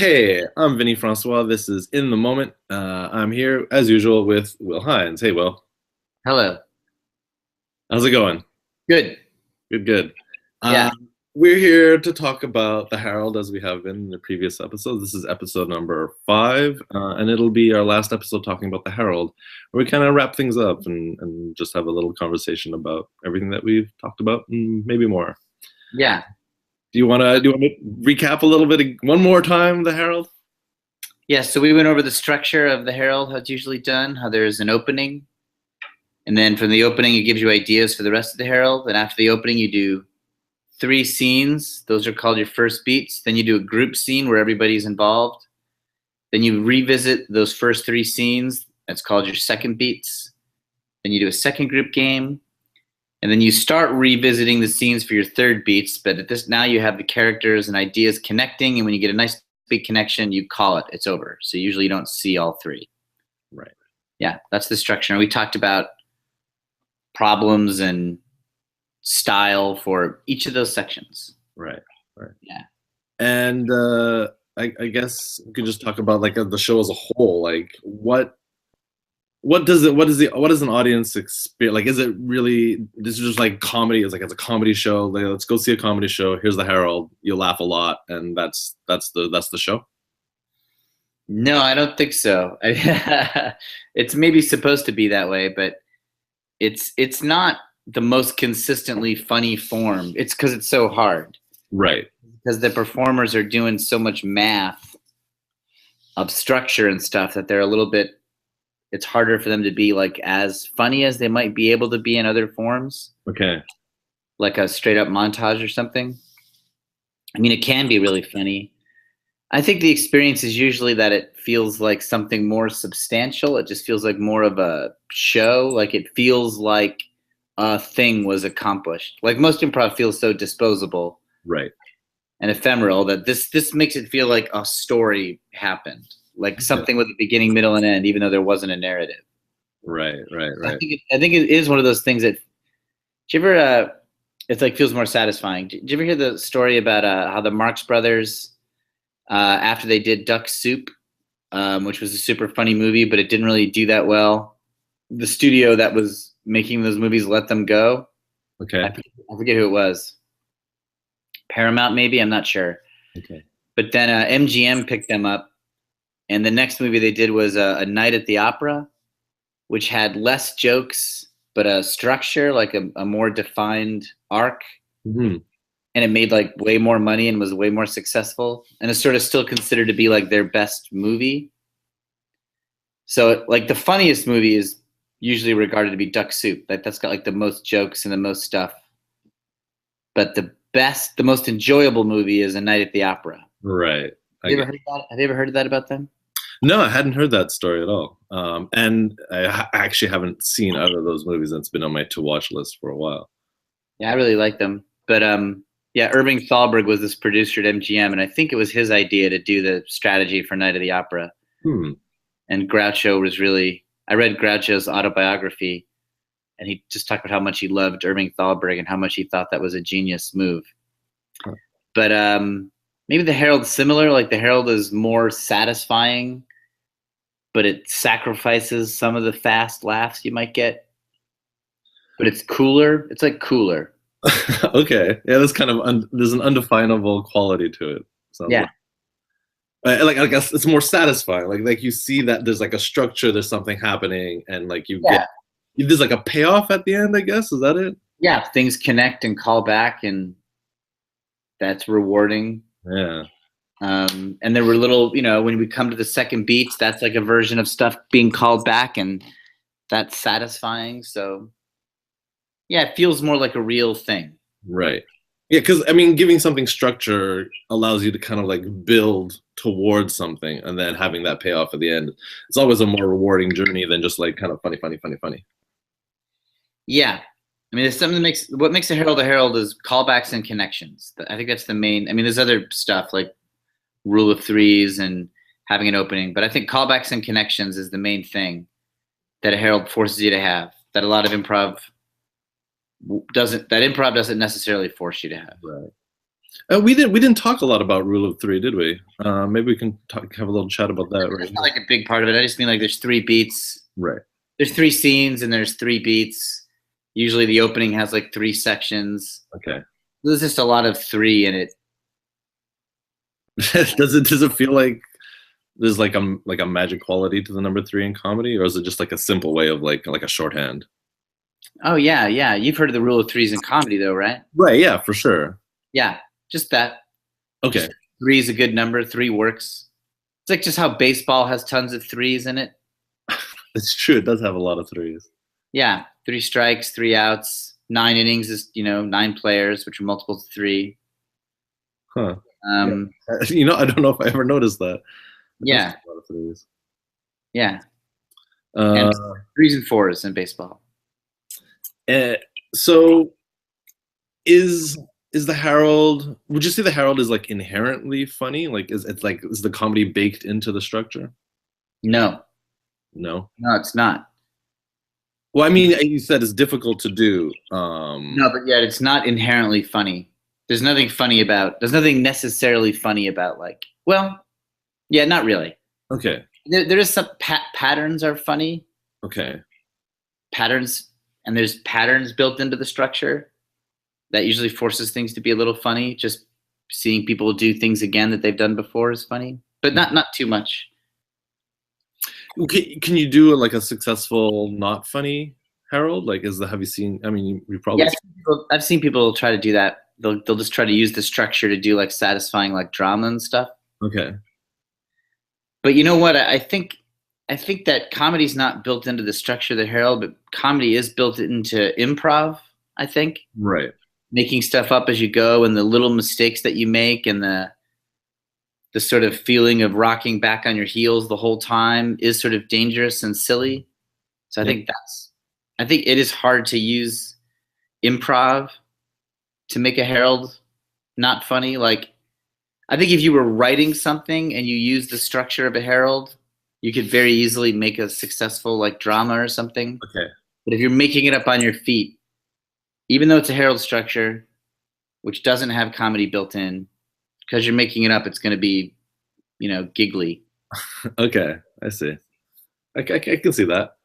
Hey, I'm Vinny Francois. This is In the Moment. I'm here, as usual, with Will Hines. Hey, Will. Hello. How's it going? Good. Good, good. Yeah. Uh, we're here to talk about the Herald as we have been in the previous episodes. This is episode number 5, and it'll be our last episode talking about the Herald, where we kind of wrap things up and just have a little conversation about everything that we've talked about and maybe more. Yeah. Do you want to recap a little bit one more time the Herald? Yeah. So we went over the structure of the Herald, how it's usually done, how there's an opening. And then from the opening, it gives you ideas for the rest of the Herald. And after the opening, you do 3 scenes. Those are called your first beats. Then you do a group scene where everybody's involved. Then you revisit those first 3 scenes. That's called your second beats. Then you do a second group game. And then you start revisiting the scenes for your third beats. But at this now you have the characters and ideas connecting. And when you get a nice big connection, you call it. It's over. So usually you don't see all 3. Right. Yeah, that's the structure. And we talked about problems and style for each of those sections. Right. Right. Yeah. And I guess we could just talk about like the show as a whole. Like, what does it? What does an audience experience? Like, is it really? This is just like comedy. It's a comedy show. Like, let's go see a comedy show. Here's the Herald. You'll laugh a lot, and that's the show. No, I don't think so. It's maybe supposed to be that way, but it's not the most consistently funny form. It's because it's so hard. Right. Because the performers are doing so much math of structure and stuff that they're a little bit. It's harder for them to be like as funny as they might be able to be in other forms, Okay. like a straight up montage or something. I mean, it can be really funny. I think the experience is usually that it feels like something more substantial. It just feels like more of a show. Like it feels like a thing was accomplished. Like most improv feels so disposable Right. and ephemeral that this makes it feel like a story happened, like something with a beginning, middle, and end, even though there wasn't a narrative. Right. Right. Right. I think it is one of those things that. Do you ever? It's like feels more satisfying. Did you ever hear the story about how the Marx Brothers, after they did Duck Soup, which was a super funny movie, but it didn't really do that well. The studio that was making those movies let them go. Okay. I forget who it was. Paramount, maybe, I'm not sure. Okay. But then MGM picked them up, and the next movie they did was A Night at the Opera, which had less jokes but a structure, like a more defined arc. Mm-hmm. And it made like way more money and was way more successful. And it's sort of still considered to be like their best movie. So like the funniest movie is usually regarded to be Duck Soup. That's got like the most jokes and the most stuff. But the most enjoyable movie is A Night at the Opera. Right. Have you ever heard that? Have you ever heard that about them? No, I hadn't heard that story at all. And I actually haven't seen either of those movies. That's been on my to-watch list for a while. Yeah, I really like them. But yeah, Irving Thalberg was this producer at MGM, and I think it was his idea to do the strategy for Night of the Opera. And Groucho was really. I read Groucho's autobiography, and he just talked about how much he loved Irving Thalberg and how much he thought that was a genius move. Huh. But maybe the Herald's similar. Like the Herald is more satisfying, but it sacrifices some of the fast laughs you might get. But it's cooler. It's like cooler. Okay. Yeah, that's kind of there's an undefinable quality to it. Yeah. Like I guess it's more satisfying. Like you see that there's like a structure, there's something happening, and like there's like a payoff at the end. I guess is that it? Yeah, things connect and call back, and that's rewarding. Yeah. And there were little, when we come to the second beats, that's like a version of stuff being called back, and that's satisfying. So, yeah, it feels more like a real thing. Right. Yeah, because I mean, giving something structure allows you to kind of like build towards something, and then having that payoff at the end. It's always a more rewarding journey than just like kind of funny. Yeah. I mean, there's something that what makes a Herald is callbacks and connections. I think that's the main. I mean, there's other stuff like rule of threes and having an opening, but I think callbacks and connections is the main thing that a Herald forces you to have, that a lot of improv doesn't necessarily force you to have. Right. We didn't talk a lot about rule of three, did we? Maybe we can have a little chat about that right It's here. not like a big part of it. I just mean like there's 3 beats. Right. There's 3 scenes and there's 3 beats. Usually the opening has like 3 sections. Okay. There's just a lot of 3 in it. Does it feel like there's like a magic quality to the number three in comedy, or is it just like a simple way of like a shorthand? Oh yeah, yeah. You've heard of the rule of 3s in comedy though, right? Right. Yeah, for sure. Yeah, just that. Okay. Just 3 is a good number. 3 works. It's like just how baseball has tons of 3s in it. It's true. It does have a lot of threes. Yeah, 3 strikes, 3 outs. 9 innings is 9 players, which are multiples of 3. Huh. Um, I don't know if I ever noticed that. It does yeah, have a lot of threes. yeah, Uh, and 3s and 4s in baseball. so is the Herald? Would you say the Herald is like inherently funny? Like, is the comedy baked into the structure? No, No. no, it's not. Well, I mean, you said it's difficult to do. No, but yet it's not inherently funny. There's nothing funny about. There's nothing necessarily funny about like. Well, yeah, not really. Okay. There is some patterns are funny. Okay. Patterns, and there's patterns built into the structure that usually forces things to be a little funny. Just seeing people do things again that they've done before is funny, but not too much. Okay, can you do like a successful not funny Herald? Like, have you seen? I mean, you probably. Yeah, I've seen people try to do that. They'll just try to use the structure to do like satisfying like drama and stuff. Okay. But you know what? I think that comedy's not built into the structure of the Herald, but comedy is built into improv. I think Right. making stuff up as you go and the little mistakes that you make and the sort of feeling of rocking back on your heels the whole time is sort of dangerous and silly. So I think it is hard to use improv to make a Herald not funny. Like, I think if you were writing something and you used the structure of a Herald, you could very easily make a successful like drama or something. Okay. But if you're making it up on your feet, even though it's a Herald structure, which doesn't have comedy built in, because you're making it up, it's going to be, giggly. Okay, I see. I can see that.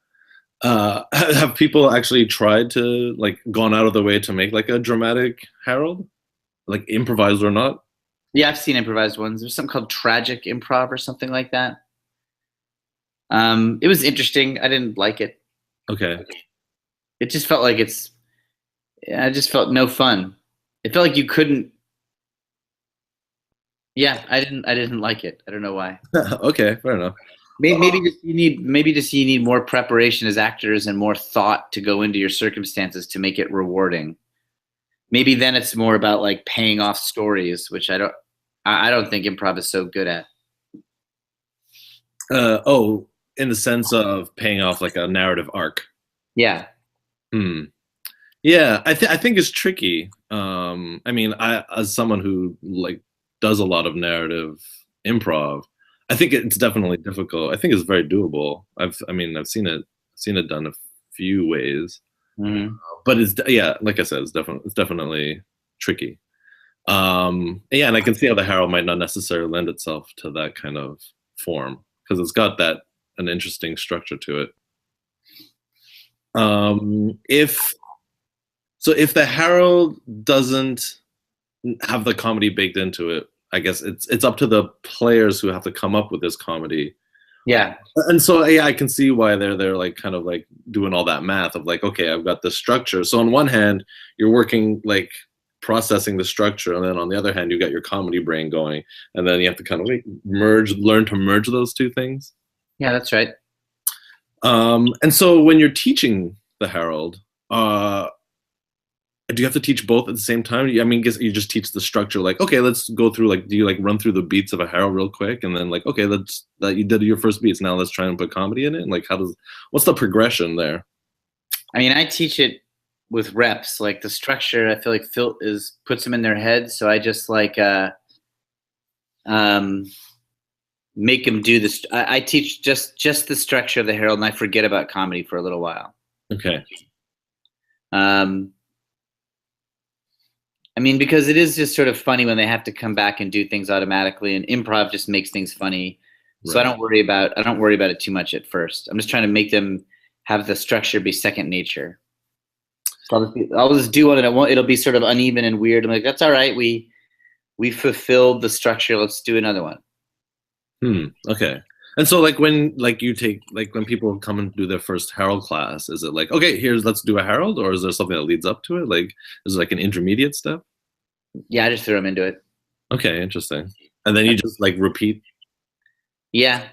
Have people actually tried to like gone out of the way to make like a dramatic Herald, like improvised or not? Yeah, I've seen improvised ones. There's something called tragic improv or something like that. It was interesting. I didn't like it. Okay. It just felt like I just felt no fun. It felt like you couldn't. Yeah, I didn't like it. I don't know why. Okay, fair enough. Maybe just you need more preparation as actors and more thought to go into your circumstances to make it rewarding. Maybe then it's more about like paying off stories, which I don't think improv is so good at. In the sense of paying off like a narrative arc. Yeah. Yeah, I think it's tricky. I mean, as someone who like does a lot of narrative improv, I think it's definitely difficult. I think it's very doable. I've seen it done a few ways, but like I said, it's definitely tricky. Yeah, and I can see how the Herald might not necessarily lend itself to that kind of form because it's got an interesting structure to it. If the Herald doesn't have the comedy baked into it, I guess it's up to the players who have to come up with this comedy. Yeah. And so yeah, I can see why they're like kind of like doing all that math of like, okay, I've got this structure. So on one hand, you're working like processing the structure, and then on the other hand, you got your comedy brain going, and then you have to kind of like learn to merge those two things. Yeah, that's right. And so when you're teaching the Herald, do you have to teach both at the same time? I mean, guess you just teach the structure. Like, okay, let's go through. Like, do you like run through the beats of a Herald real quick, and then like, okay, you did your first beats. Now let's try and put comedy in it. And like, what's the progression there? I mean, I teach it with reps. Like the structure, I feel like Phil puts them in their head. So I just like make them do this. I teach just the structure of the Herald, and I forget about comedy for a little while. Okay. I mean, because it is just sort of funny when they have to come back and do things automatically, and improv just makes things funny. So I Right. don't worry about it too much at first. I'm just trying to make them have the structure be second nature. So I'll just do one, and it'll be sort of uneven and weird. I'm like, that's all right. We fulfilled the structure. Let's do another one. Okay. And so like when like you take like when people come and do their first Herald class, is it like, okay, let's do a Herald, or is there something that leads up to it? Like is it like an intermediate step? Yeah, I just throw them into it. Okay, interesting. And then you just like repeat. Yeah,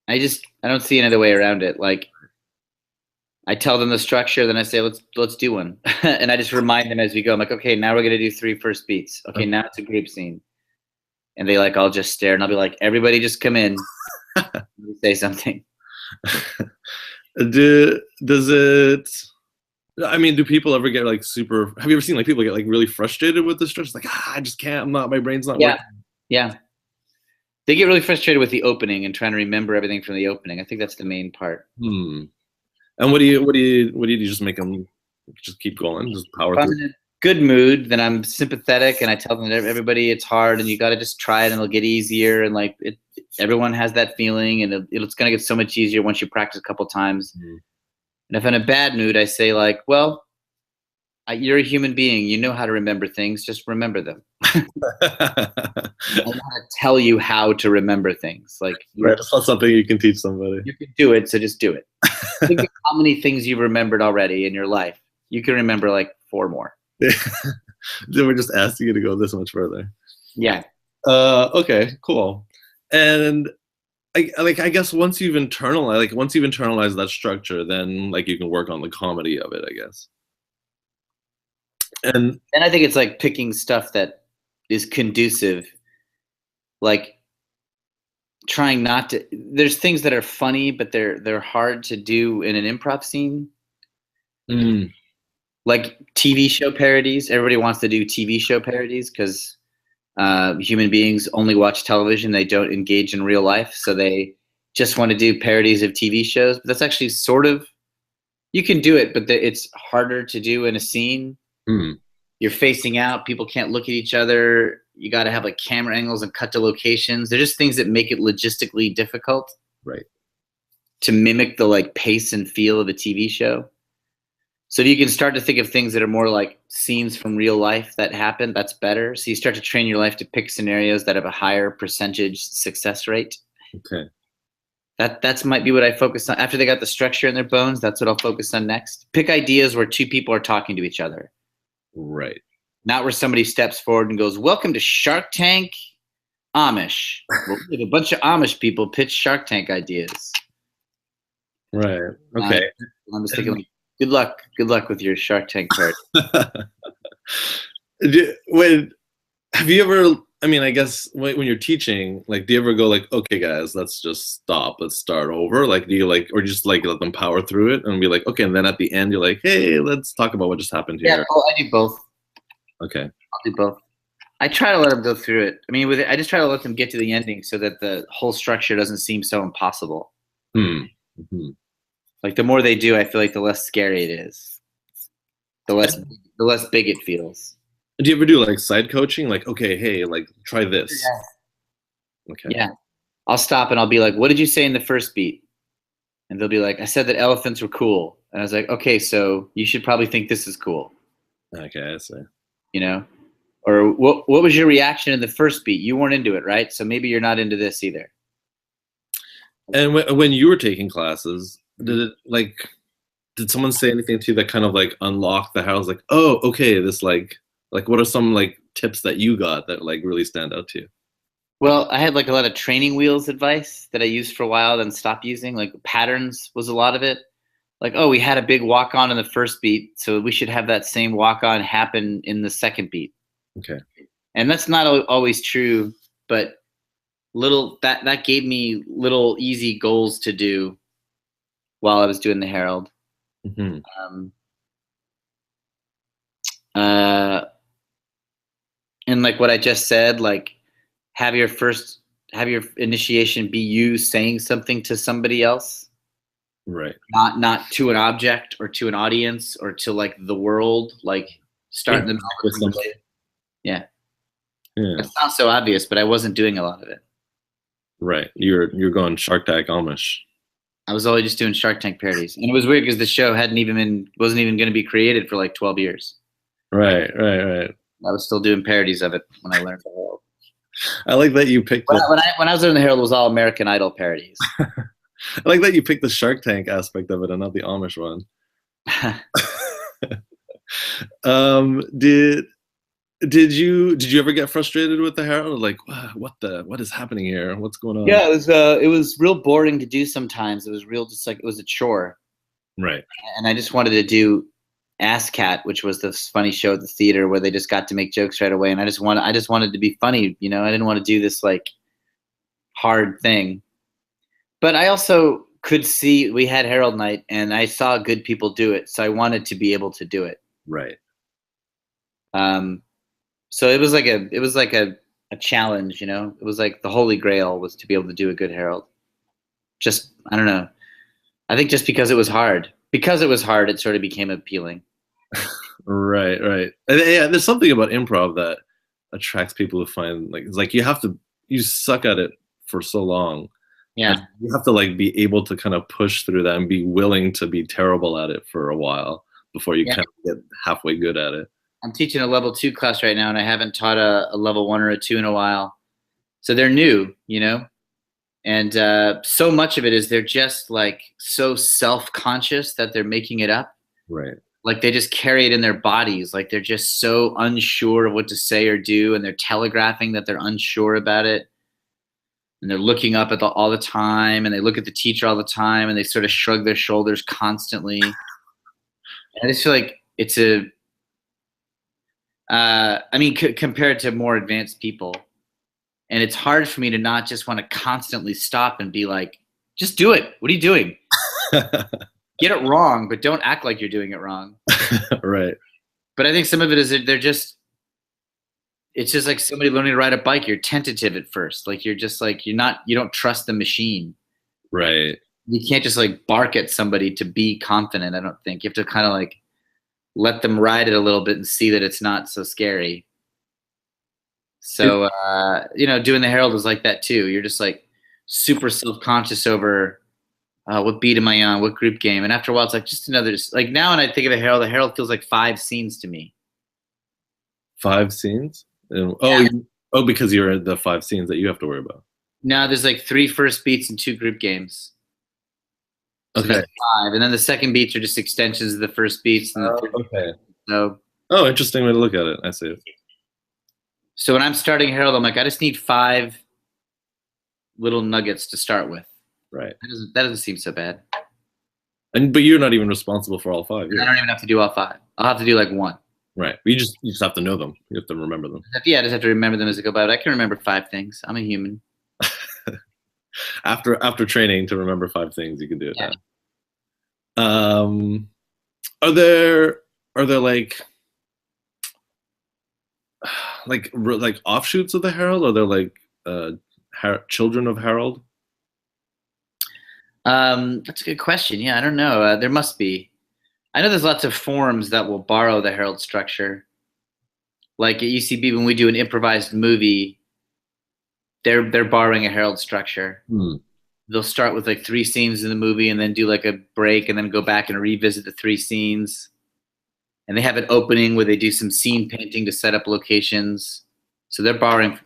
I don't see another way around it. Like I tell them the structure, then I say let's do one, and I just remind them as we go. I'm like, okay, now we're gonna do 3 first beats. Okay, now it's a group scene, and they like all just stare, and I'll be like, everybody just come in, say something. Does it? I mean, do people ever get like super? Have you ever seen like people get like really frustrated with the structure? Like, I just can't. My brain's not working. Yeah. They get really frustrated with the opening and trying to remember everything from the opening. I think that's the main part. And what do you do? Just make them just keep going, just power If I'm through? in a good mood, then I'm sympathetic and I tell them that everybody, it's hard and you got to just try it and it'll get easier. And like everyone has that feeling, and it's going to get so much easier once you practice a couple times. And if I'm in a bad mood, I say like, well, you're a human being. You know how to remember things. Just remember them. I want to tell you how to remember things. Like, right, it's not something you can teach somebody. You can do it, so just do it. Think of how many things you've remembered already in your life. You can remember like 4 more. Then we're just asking you to go this much further. Yeah. Okay, cool. And I guess once you've internalized that structure, then like you can work on the comedy of it, I guess. And I think it's like picking stuff that is conducive, like trying not to. There's things that are funny, but they're hard to do in an improv scene. Like TV show parodies. Everybody wants to do TV show parodies because human beings only watch television. They don't engage in real life, so they just want to do parodies of TV shows. But that's actually sort of, you can do it, but it's harder to do in a scene. You're facing out. People can't look at each other. You got to have like camera angles and cut to locations. They're just things that make it logistically difficult, right, to mimic the like pace and feel of a TV show. So you can start to think of things that are more like scenes from real life that happen. That's better. So you start to train your life to pick scenarios that have a higher percentage success rate. Okay. That's might be what I focus on. After they got the structure in their bones, that's what I'll focus on next. Pick ideas where 2 people are talking to each other. Right. Not where somebody steps forward and goes, "Welcome to Shark Tank Amish." Well, we have a bunch of Amish people pitch Shark Tank ideas. Right. Okay. I'm just thinking, like, good luck with your Shark Tank part. Have you ever? I mean, I guess when you're teaching, like, do you ever go like, "Okay, guys, let's just stop. Let's start over." Like, do you like, or just like let them power through it and be like, "Okay," and then at the end, you're like, "Hey, let's talk about what just happened here." Yeah, I do both. Okay. I'll do both. I try to let them go through it. I mean, I just try to let them get to the ending so that the whole structure doesn't seem so impossible. Like the more they do, I feel like the less scary it is. The less big it feels. Do you ever do like side coaching? Like, okay, hey, like try this. Yeah. Okay. Yeah. I'll stop and I'll be like, "What did you say in the first beat?" And they'll be like, "I said that elephants were cool." And I was like, "Okay, so you should probably think this is cool." Okay, I see. You know? Or what was your reaction in the first beat? You weren't into it, right? So maybe you're not into this either. And when you were taking classes, did someone say anything to you that kind of like unlocked the house? Like, oh, okay, this like what are some like tips that you got that like really stand out to you? Well, I had like a lot of training wheels advice that I used for a while, then stopped using. Like patterns was a lot of it. Like, oh, we had a big walk on in the first beat, so we should have that same walk on happen in the second beat. Okay. And that's not always true, but that gave me little easy goals to do while I was doing the Herald. And like what I just said, like have your initiation be you saying something to somebody else. Right. Not to an object or to an audience or to like the world, like starting them with somebody. Yeah. Yeah. It sounds so obvious, but I wasn't doing a lot of it. Right. You're going Shark Tank Amish. I was always just doing Shark Tank parodies, and it was weird because the show wasn't even going to be created for like 12 years. Right. I was still doing parodies of it when I learned the Herald. I like that you picked When I was learning the Herald, it was all American Idol parodies. I like that you picked the Shark Tank aspect of it and not the Amish one. Did you ever get frustrated with the Herald? Like, "Wow, what is happening here? What's going on?" Yeah, it was real boring to do sometimes. It was real, just like it was a chore. Right. And I just wanted to do Ass Cat, which was this funny show at the theater where they just got to make jokes right away. And I just wanted to be funny, you know. I didn't want to do this like hard thing. But I also could see we had Herald Night, and I saw good people do it, so I wanted to be able to do it. Right. So it was like a challenge, you know. It was like the holy grail was to be able to do a good Herald. Just I don't know. I think just because it was hard. Because it was hard, it sort of became appealing. Right. And, yeah, there's something about improv that attracts people who find like it's like you suck at it for so long. Yeah. And you have to like be able to kind of push through that and be willing to be terrible at it for a while before you kind of get halfway good at it. I'm teaching a level 2 class right now, and I haven't taught a level 1 or a 2 in a while. So they're new, you know? And so much of it is they're just like so self-conscious that they're making it up. Right. Like they just carry it in their bodies. Like they're just so unsure of what to say or do, and they're telegraphing that they're unsure about it. And they're looking up at all the time, and they look at the teacher all the time, and they sort of shrug their shoulders constantly. And I just feel like it's compared to more advanced people. And it's hard for me to not just want to constantly stop and be like, just do it. What are you doing? Get it wrong, but don't act like you're doing it wrong. Right. But I think some of it is it's just like somebody learning to ride a bike. You're tentative at first. Like you're just like, you don't trust the machine. Right. You can't just like bark at somebody to be confident. I don't think you have to kind of like let them ride it a little bit and see that it's not so scary. So, doing the Herald was like that too. You're just like super self-conscious over what beat am I on, what group game. And after a while, it's like just another, like now when I think of the Herald feels like 5 scenes to me. 5 scenes? Because you're the 5 scenes that you have to worry about. No, there's like 3 first beats and 2 group games. So okay. 5. And then the second beats are just extensions of the first beats. And okay. So. Oh, interesting way to look at it. I see it. So when I'm starting Herald, I'm like, I just need 5 little nuggets to start with. Right. That doesn't seem so bad. But you're not even responsible for all 5. I don't even have to do all 5. I'll have to do like 1. Right. You just have to know them. You have to remember them. Yeah, I just have to remember them as I go by. But I can remember 5 things. I'm a human. After training to remember 5 things, you can do it now. Are there like offshoots of the Herald? Are there like children of Herald? That's a good question. Yeah, I don't know. There must be. I know there's lots of forms that will borrow the Herald structure. Like at UCB, when we do an improvised movie, they're borrowing a Herald structure. They'll start with like 3 scenes in the movie and then do like a break and then go back and revisit the 3 scenes. And they have an opening where they do some scene painting to set up locations. So they're borrowing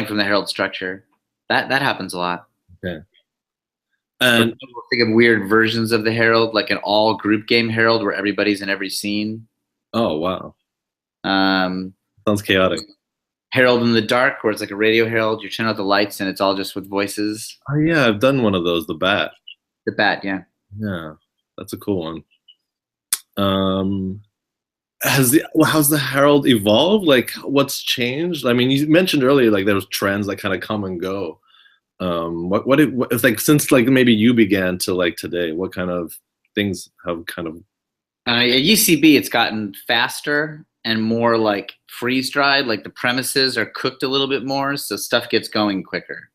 from the Herald structure. That happens a lot. Okay. And think of weird versions of the Herald, like an all group game Herald where everybody's in every scene. Oh wow. Sounds chaotic. Herald in the Dark, where it's like a radio Herald. You turn out the lights and it's all just with voices. Oh yeah, I've done one of those. The Bat. The Bat, yeah. Yeah, that's a cool one. How's the Herald evolved? Like, what's changed? I mean, you mentioned earlier like there was trends that kind of come and go. What it's like since like maybe you began to like today? What kind of things have kind of? At UCB, it's gotten faster and more like freeze dried. Like the premises are cooked a little bit more, so stuff gets going quicker.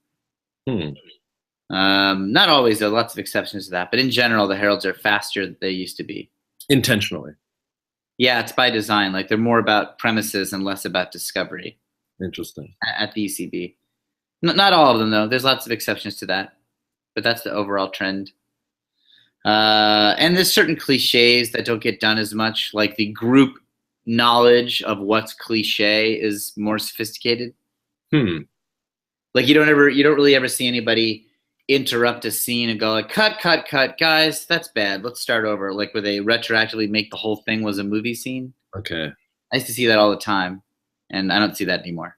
Not always, there are lots of exceptions to that, but in general, the Heralds are faster than they used to be. Intentionally. Yeah, it's by design. Like they're more about premises and less about discovery Interesting. at the ECB. Not all of them though. There's lots of exceptions to that, but that's the overall trend. And there's certain cliches that don't get done as much, like the group knowledge of what's cliche is more sophisticated. Like you don't really ever see anybody interrupt a scene and go like, cut, guys, that's bad. Let's start over. Like where they retroactively make the whole thing was a movie scene. Okay. I used to see that all the time, and I don't see that anymore.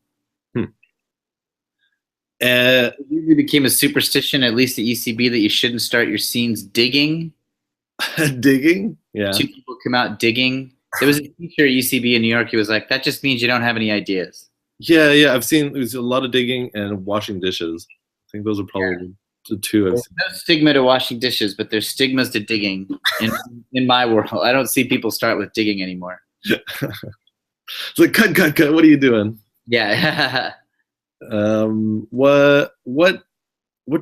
It became a superstition, at least at ECB, that you shouldn't start your scenes digging. Digging? Yeah. 2 people come out digging. There was a teacher at UCB in New York. He was like, that just means you don't have any ideas. Yeah. I've seen there's a lot of digging and washing dishes. I think those are probably the two I've seen. No stigma to washing dishes, but there's stigmas to digging in my world. I don't see people start with digging anymore. It's like, cut. What are you doing? Yeah. What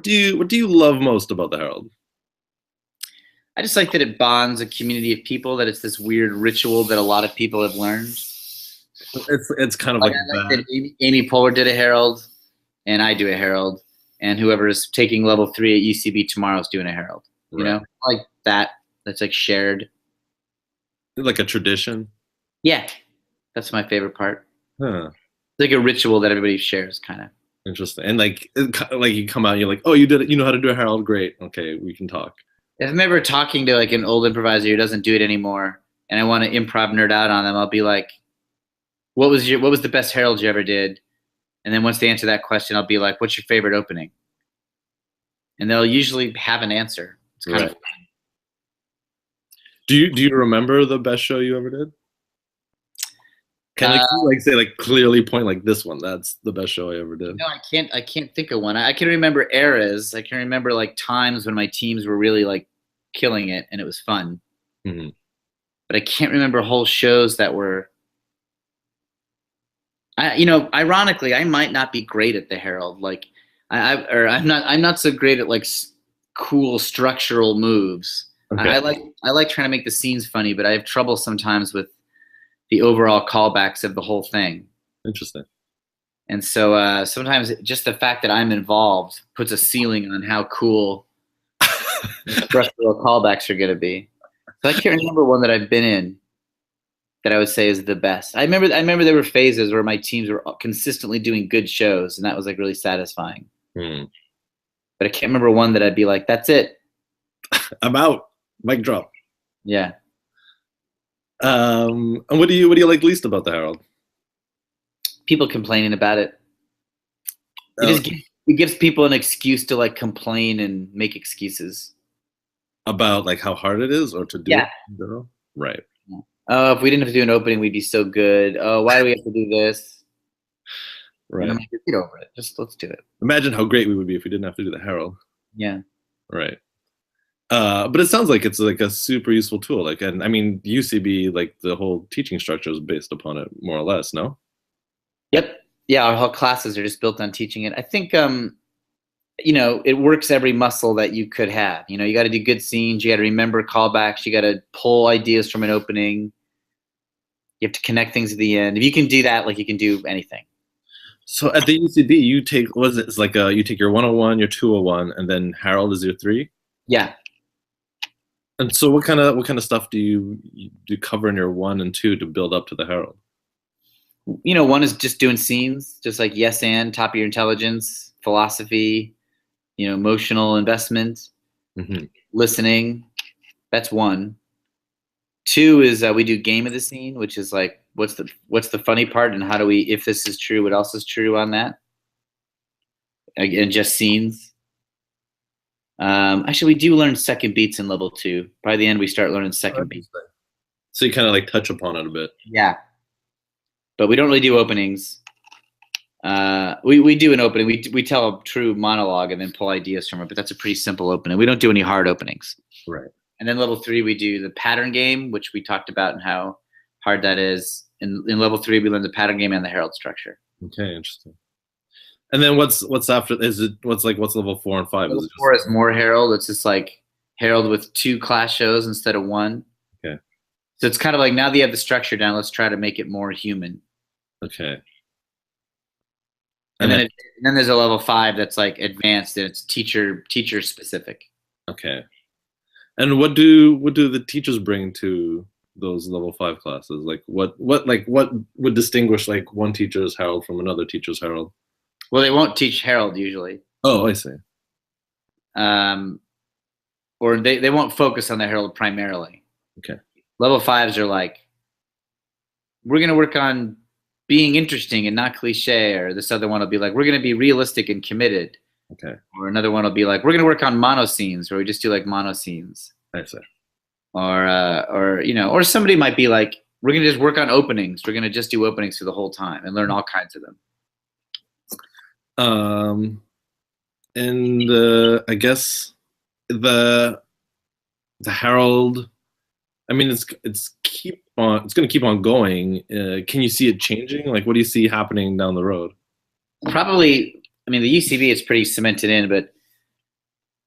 do you love most about the Herald? I just like that it bonds a community of people, that it's this weird ritual that a lot of people have learned. It's kind of like that Amy Poehler did a Herald, and I do a Herald, and whoever is taking level 3 at UCB tomorrow is doing a Herald. You know, like that. That's like shared. Like a tradition. Yeah, that's my favorite part. Huh. It's like a ritual that everybody shares, kind of. Interesting. And like you come out, and you're like, oh, you did it. You know how to do a Herald. Great. Okay, we can talk. If I'm ever talking to like an old improviser who doesn't do it anymore, and I want to improv nerd out on them, I'll be like, what was the best Herald you ever did? And then once they answer that question, I'll be like, what's your favorite opening? And they'll usually have an answer. It's kind of fun. Do you remember the best show you ever did? Can you like say like clearly point like this one? That's the best show I ever did. No, I can't think of one. I can remember eras. I can remember like times when my teams were really like killing it and it was fun. Mm-hmm. But I can't remember whole shows that were. Ironically, I might not be great at the Herald. Like, I'm not so great at like cool structural moves. Okay. I like trying to make the scenes funny, but I have trouble sometimes with the overall callbacks of the whole thing. Interesting. And so sometimes just the fact that I'm involved puts a ceiling on how cool structural callbacks are going to be. So I can't remember one that I've been in that I would say is the best. I remember there were phases where my teams were consistently doing good shows, and that was like really satisfying. But I can't remember one that I'd be like, that's it. I'm out. Mic drop. Yeah. And what do you like least about the Herald? People complaining about it. It gives people an excuse to like complain and make excuses about like how hard it is, or to do it in general? Right. Oh, if we didn't have to do an opening, we'd be so good. Oh, why do we have to do this? Right. I'm like, get over it. Just let's do it. Imagine how great we would be if we didn't have to do the Herald. Yeah. Right. But it sounds like it's like a super useful tool. Like, and I mean, UCB, like the whole teaching structure is based upon it, more or less. No. Yep. Yeah, our whole classes are just built on teaching it. I think, it works every muscle that you could have. You got to do good scenes. You got to remember callbacks. You got to pull ideas from an opening. You have to connect things at the end. If you can do that, like you can do anything. So at the UCB, you take it's like you take your 101, your 201, and then Herald is your 3. Yeah. And so what kind of stuff do you cover in your 1 and 2 to build up to the Herald? 1 is just doing scenes, just like yes and, top of your intelligence, philosophy, emotional investment, listening. That's 1. 2 is we do game of the scene, which is like what's the funny part, and how do we, if this is true, what else is true on that? Again, just scenes. Actually, we do learn second beats in level 2. By the end, we start learning second beats. So you kind of like touch upon it a bit. Yeah. But we don't really do openings. We do an opening. We tell a true monologue and then pull ideas from it, but that's a pretty simple opening. We don't do any hard openings. Right. And then level 3, we do the pattern game, which we talked about and how hard that is. In level 3, we learn the pattern game and the Herald structure. Okay, interesting. And then what's after? What's level 4 and 5? Level 4 is more Herald. It's just like Herald with 2 class shows instead of 1. Okay. So it's kind of like now that you have the structure down, let's try to make it more human. Okay. And And then then and then there's a level 5 that's like advanced and it's teacher specific. okay. And what do the teachers bring to those level 5 classes? Like what would distinguish like one teacher's Herald from another teacher's Herald? Well, they won't teach Herald usually. Oh, I see. Um, or they won't focus on the Herald primarily. Okay. Level 5s are like, we're going to work on being interesting and not cliche. Or this other one will be like, we're going to be realistic and committed. Okay. Or another one will be like, we're going to work on mono scenes, where we just do like mono scenes. I see. Or you know, or somebody might be like, we're going to just work on openings. We're going to just do openings for the whole time and learn all kinds of them. And I guess the Herald. I mean, it's going to keep on going. Can you see it changing? Like, what do you see happening down the road? Probably, I mean, the UCB is pretty cemented in, but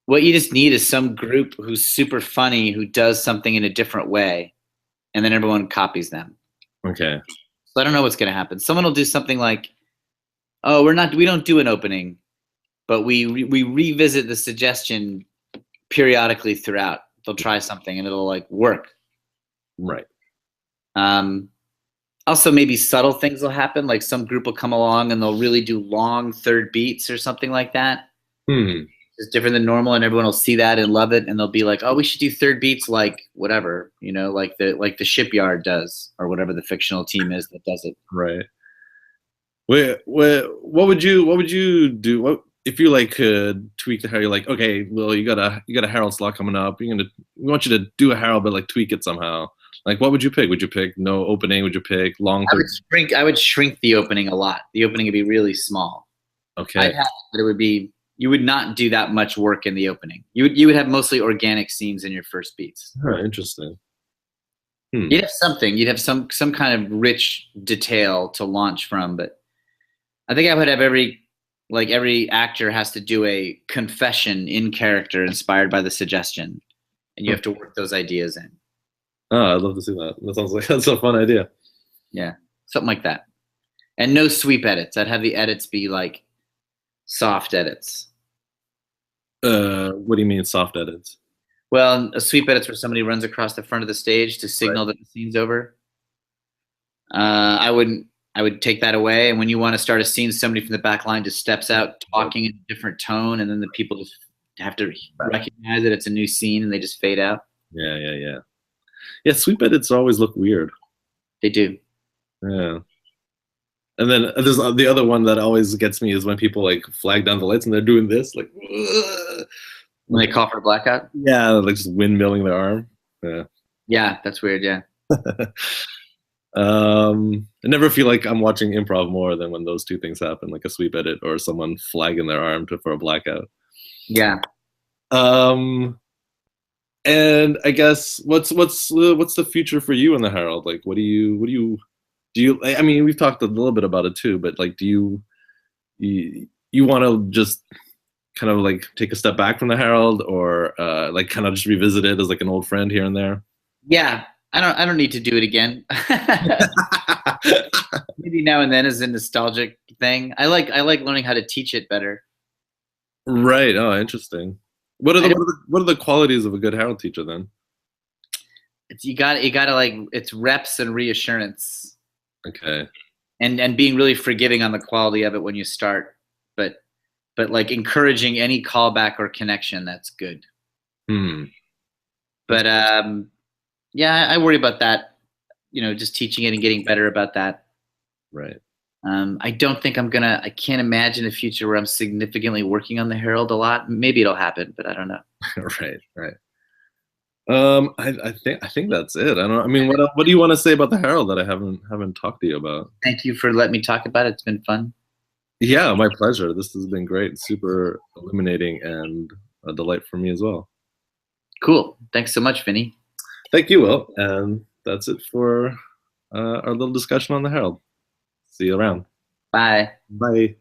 what you just need is some group who's super funny, who does something in a different way, and then everyone copies them. Okay. So I don't know what's going to happen. Someone will do something like, oh, we don't do an opening, but we revisit the suggestion periodically throughout. They'll try something and it'll like work. Right. Also, maybe subtle things will happen. Like some group will come along and they'll really do long third beats or something like that. It's different than normal, and everyone will see that and love it, and they'll be like, "Oh, we should do third beats like whatever, you know, like the Shipyard does, or whatever the fictional team is that does it." Right. What would you do? What if you like could tweak the Herald? You're like, okay, well, you got a Herald slot coming up. We want you to do a Herald, but like tweak it somehow. Like, what would you pick? Would you pick no opening? Would you pick long? I would shrink the opening a lot. The opening would be really small. Okay. But it would be, you would not do that much work in the opening. You would have mostly organic scenes in your first beats. Oh, interesting. You'd have something. You'd have some kind of rich detail to launch from. But I think I would have every actor has to do a confession in character inspired by the suggestion, and you have to work those ideas in. Oh, I'd love to see that. That sounds like that's a fun idea. Yeah, something like that. And no sweep edits. I'd have the edits be like soft edits. What do you mean soft edits? Well, a sweep edit's where somebody runs across the front of the stage to signal that the scene's over. I would take that away. And when you want to start a scene, somebody from the back line just steps out talking in a different tone, and then the people just have to recognize that it's a new scene, and they just fade out. Yeah. Yeah, sweep edits always look weird. They do. Yeah. And then there's the other one that always gets me is when people like flag down the lights and they're doing this, like when they call for a blackout. Yeah, like just windmilling their arm. Yeah. Yeah, that's weird. Yeah. I never feel like I'm watching improv more than when those two things happen, like a sweep edit or someone flagging their arm for a blackout. Yeah. And I guess what's the future for you in the Herald? Like, what do you? I mean, we've talked a little bit about it too, but like, do you want to just kind of like take a step back from the Herald, or like kind of just revisit it as like an old friend here and there? Yeah, I don't need to do it again. Maybe now and then is a nostalgic thing. I like learning how to teach it better. Right. Oh, interesting. What are the qualities of a good Herald teacher then? You gotta like, it's reps and reassurance. Okay. And being really forgiving on the quality of it when you start, but like encouraging any callback or connection, that's good. But yeah, I worry about that. You know, just teaching it and getting better about that. Right. I don't think I can't imagine a future where I'm significantly working on the Herald a lot. Maybe it'll happen, but I don't know. Right. I think that's it. I don't. I mean, what do you want to say about the Herald that I haven't talked to you about? Thank you for letting me talk about it. It's been fun. Yeah, my pleasure. This has been great. Super illuminating and a delight for me as well. Cool. Thanks so much, Vinny. Thank you, Will. And that's it for our little discussion on the Herald. See you around. Bye. Bye.